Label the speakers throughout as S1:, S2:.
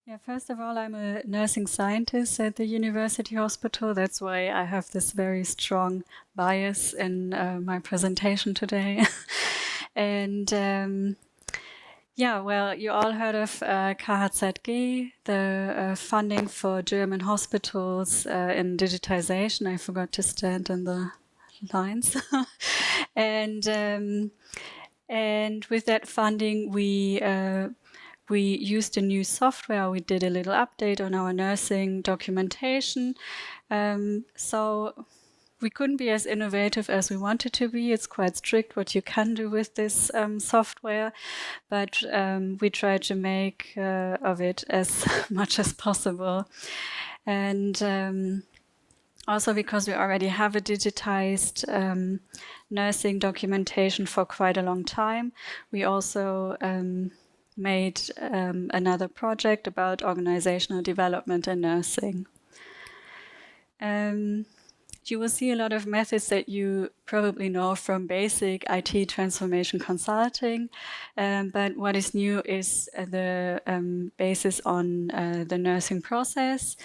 S1: Yeah, first of all, I'm a nursing scientist at the university hospital. That's why I have this very strong bias in my presentation today. And yeah, well, you all heard of KHZG, the funding for German hospitals in digitization. I forgot to stand in the lines. and with that funding, we used a new software. We did a little update on our nursing documentation. So we couldn't be as innovative as we wanted to be. It's quite strict what you can do with this software, but we tried to make of it as much as possible. And also because we already have a digitized nursing documentation for quite a long time, we also made another project about organizational development in nursing. You will see a lot of methods that you probably know from basic IT transformation consulting, but what is new is the basis on the nursing process.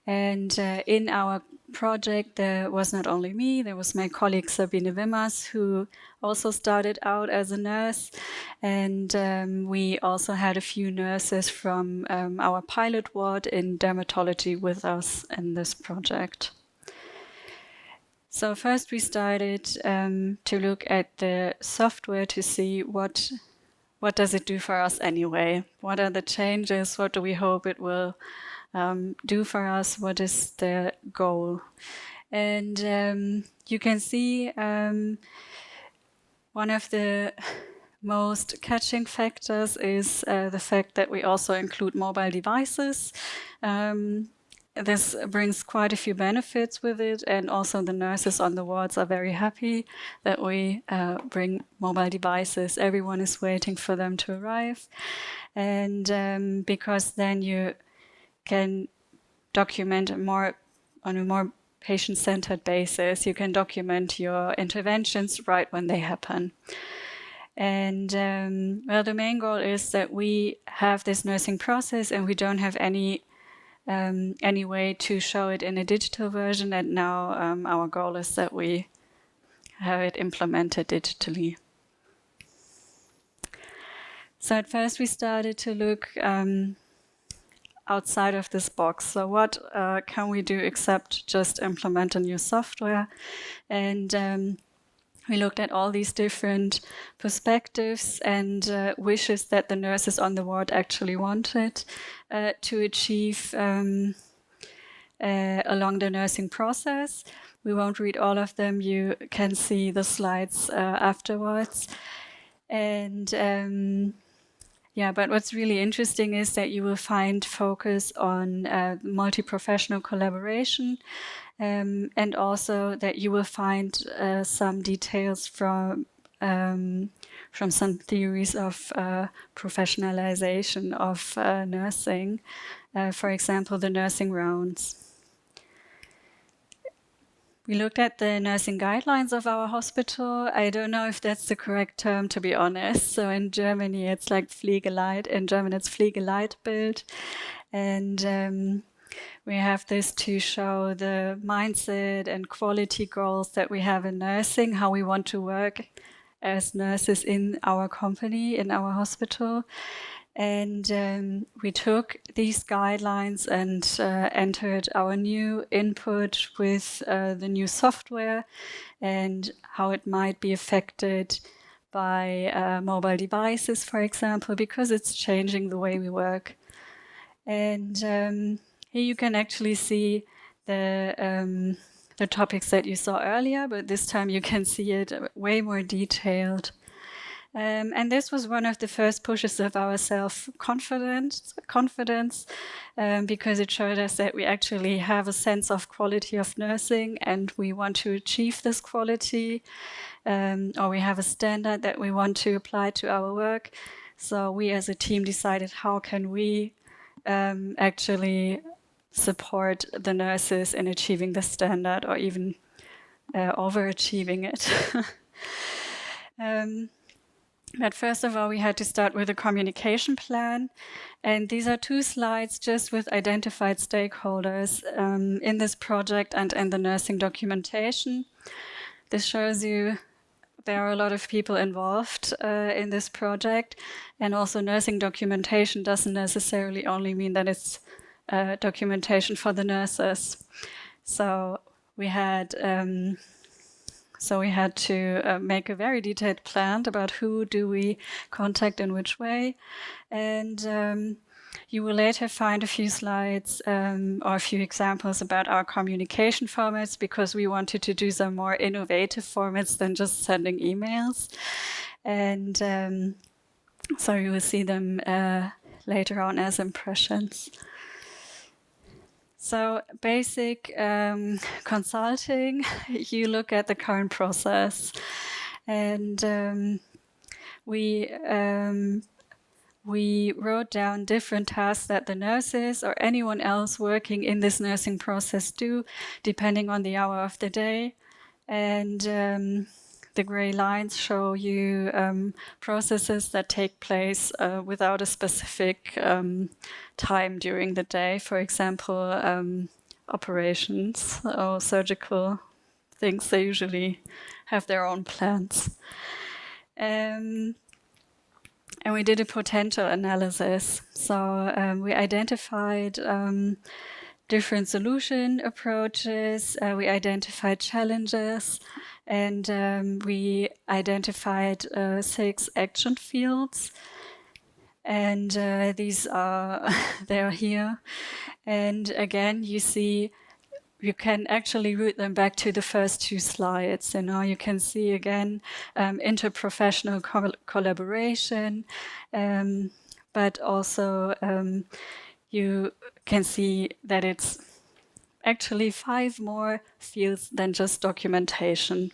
S1: And in our project, there was not only me, there was my colleague Sabine Wimmers, who also started out as a nurse. And we also had a few nurses from our pilot ward in dermatology with us in this project. So first we started to look at the software to see what does it do for us anyway? What are the changes? What do we hope it will do for us? What is the goal? And you can see one of the most catching factors is the fact that we also include mobile devices. This brings quite a few benefits with it, and also the nurses on the wards are very happy that we bring mobile devices. Everyone is waiting for them to arrive, and because then you can document on a more patient-centered basis. You can document your interventions right when they happen. And well, the main goal is that we have this nursing process and we don't have any way to show it in a digital version. And now our goal is that we have it implemented digitally. So at first we started to look outside of this box. So what can we do except just implement a new software? And we looked at all these different perspectives and wishes that the nurses on the ward actually wanted to achieve along the nursing process. We won't read all of them. You can see the slides afterwards. And yeah, but what's really interesting is that you will find focus on multi-professional collaboration, and also that you will find some details from some theories of professionalization of nursing, for example, the nursing rounds. We looked at the nursing guidelines of our hospital. I don't know if that's the correct term, to be honest. So in Germany, it's like Pflegeleit. In German, it's Pflegeleitbild. And we have this to show the mindset and quality goals that we have in nursing, how we want to work as nurses in our company, in our hospital. And we took these guidelines and entered our new input with the new software and how it might be affected by mobile devices, for example, because it's changing the way we work. And here you can actually see the topics that you saw earlier, but this time you can see it way more detailed. And this was one of the first pushes of our self-confidence, because it showed us that we actually have a sense of quality of nursing and we want to achieve this quality, or we have a standard that we want to apply to our work. So we as a team decided, how can we actually support the nurses in achieving the standard or even overachieving it. But first of all, we had to start with a communication plan. And these are 2 slides just with identified stakeholders in this project and in the nursing documentation. This shows you there are a lot of people involved in this project. And also nursing documentation doesn't necessarily only mean that it's documentation for the nurses. So we had to make a very detailed plan about who do we contact in which way. And you will later find a few slides or a few examples about our communication formats, because we wanted to do some more innovative formats than just sending emails. And so you will see them later on as impressions. So basic consulting, you look at the current process, and we wrote down different tasks that the nurses or anyone else working in this nursing process do, depending on the hour of the day. And the gray lines show you processes that take place without a specific time during the day. For example, operations or surgical things, they usually have their own plans. And we did a potential analysis. So we identified different solution approaches, we identified challenges, and we identified 6 action fields. And these are, they are here. And again, you see, you can actually route them back to the first 2 slides. You know, you can see again interprofessional collaboration, but also you can see that it's actually 5 more fields than just documentation.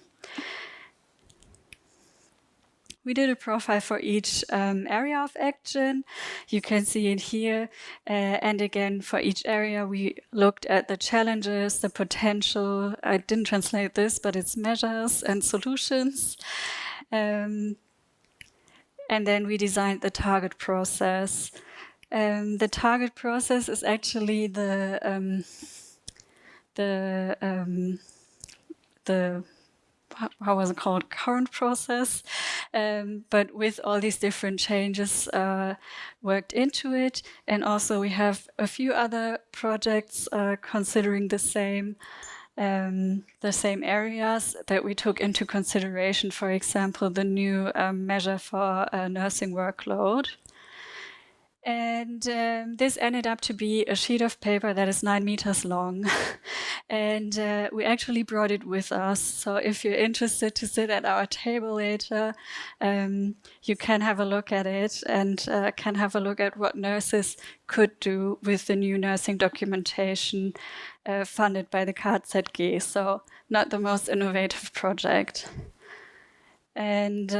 S1: We did a profile for each area of action. You can see it here. And again, for each area, we looked at the challenges, the potential. I didn't translate this, but it's measures and solutions. And then we designed the target process. The target process is actually the how was it called, current process, but with all these different changes worked into it. And also we have a few other projects considering the same areas that we took into consideration. For example, the new measure for nursing workload. And this ended up to be a sheet of paper that is 9 meters long. And we actually brought it with us. So if you're interested to sit at our table later, you can have a look at it and can have a look at what nurses could do with the new nursing documentation funded by the KZG. So not the most innovative project. And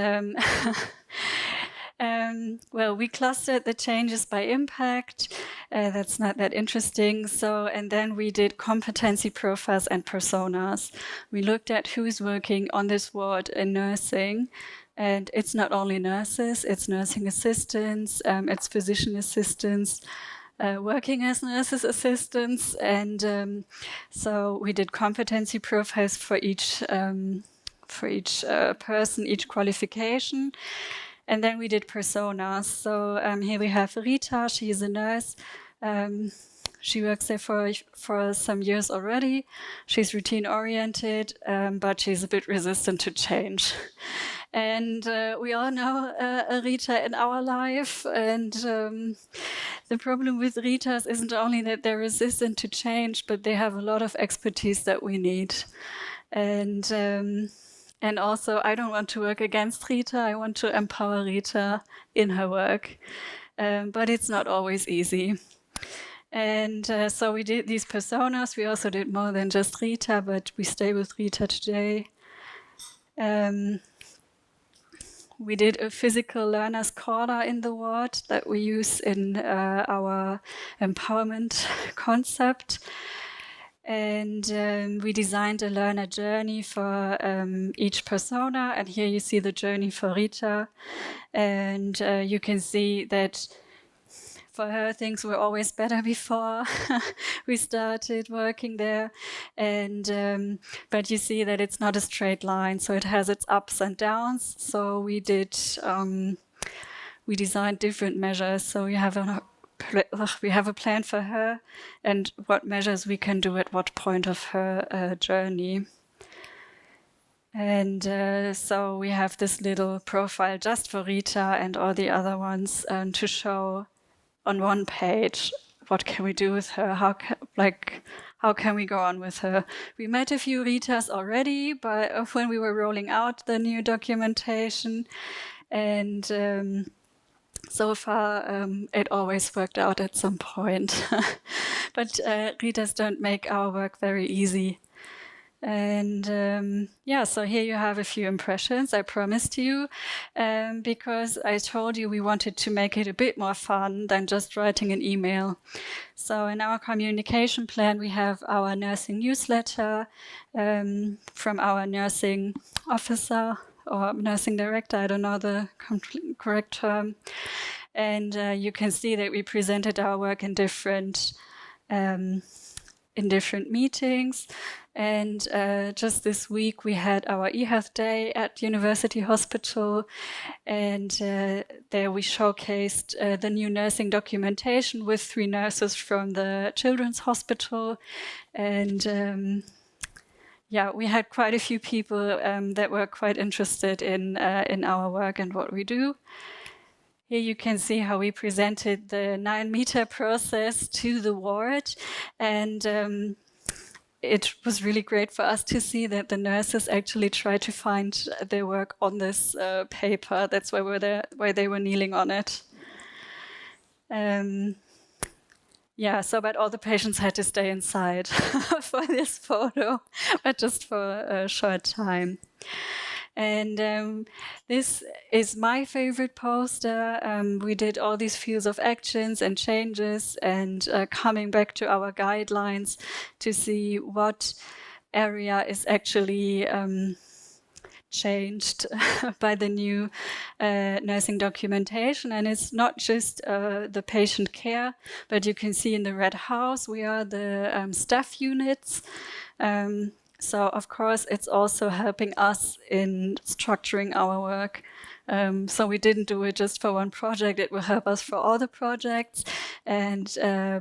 S1: well, we clustered the changes by impact. That's not that interesting. So, and then we did competency profiles and personas. We looked at who's working on this ward in nursing. And it's not only nurses, it's nursing assistants, it's physician assistants, working as nurses assistants. And so we did competency profiles for each person, each qualification. And then we did personas. So here we have Rita. She is a nurse. She works there for some years already. She's routine-oriented, but she's a bit resistant to change. And we all know Rita in our life. And the problem with Ritas isn't only that they're resistant to change, but they have a lot of expertise that we need. And also, I don't want to work against Rita. I want to empower Rita in her work. But it's not always easy. And so we did these personas. We also did more than just Rita, but we stay with Rita today. We did a physical learner's corner in the ward that we use in our empowerment concept. And we designed a learner journey for each persona. And here you see the journey for Rita. And you can see that for her, things were always better before we started working there. And but you see that it's not a straight line, so it has its ups and downs. So we designed different measures. So we have a plan for her and what measures we can do at what point of her journey. And so we have this little profile just for Rita and all the other ones to show on one page what can we do with her, how can we go on with her. We met a few Ritas already, but when we were rolling out the new documentation, and so far it always worked out at some point. But Ritas don't make our work very easy. And so here you have a few impressions I promised you, because I told you we wanted to make it a bit more fun than just writing an email. So in our communication plan, we have our nursing newsletter from our nursing officer or nursing director, I don't know the correct term. And you can see that we presented our work in different meetings. And just this week, we had our eHealth Day at University Hospital. And there we showcased the new nursing documentation with 3 nurses from the Children's Hospital. And we had quite a few people that were quite interested in our work and what we do. Here you can see how we presented the 9-meter process to the ward. And it was really great for us to see that the nurses actually tried to find their work on this paper. That's why they were kneeling on it. But all the patients had to stay inside for this photo, but just for a short time. And this is my favorite poster. We did all these fields of actions and changes and coming back to our guidelines to see what area is actually changed by the new nursing documentation. And it's not just the patient care, but you can see in the red house, we are the staff units. So, of course, it's also helping us in structuring our work. So we didn't do it just for one project. It will help us for all the projects. And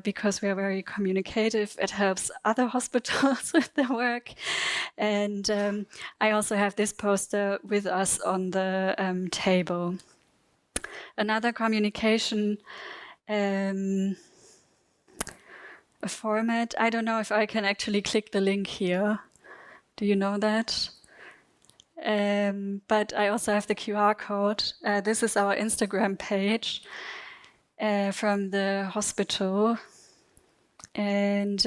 S1: because we are very communicative, it helps other hospitals with their work. And I also have this poster with us on the table. Another communication format. I don't know if I can actually click the link here. Do you know that? But I also have the QR code. This is our Instagram page from the hospital. And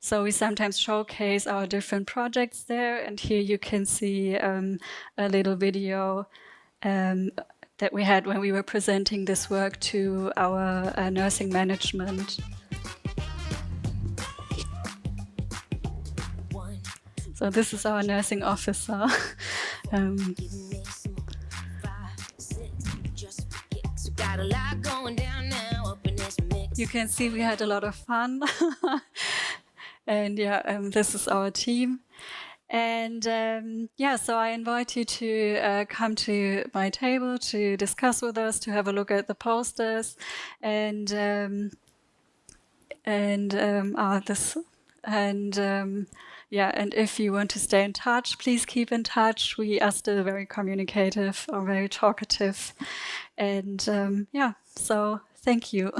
S1: so we sometimes showcase our different projects there. And here you can see a little video that we had when we were presenting this work to our nursing management. So this is our nursing officer. You can see we had a lot of fun. And this is our team. And so I invite you to come to my table to discuss with us, to have a look at the posters, and if you want to stay in touch, please keep in touch. We are still very communicative or very talkative. And so thank you.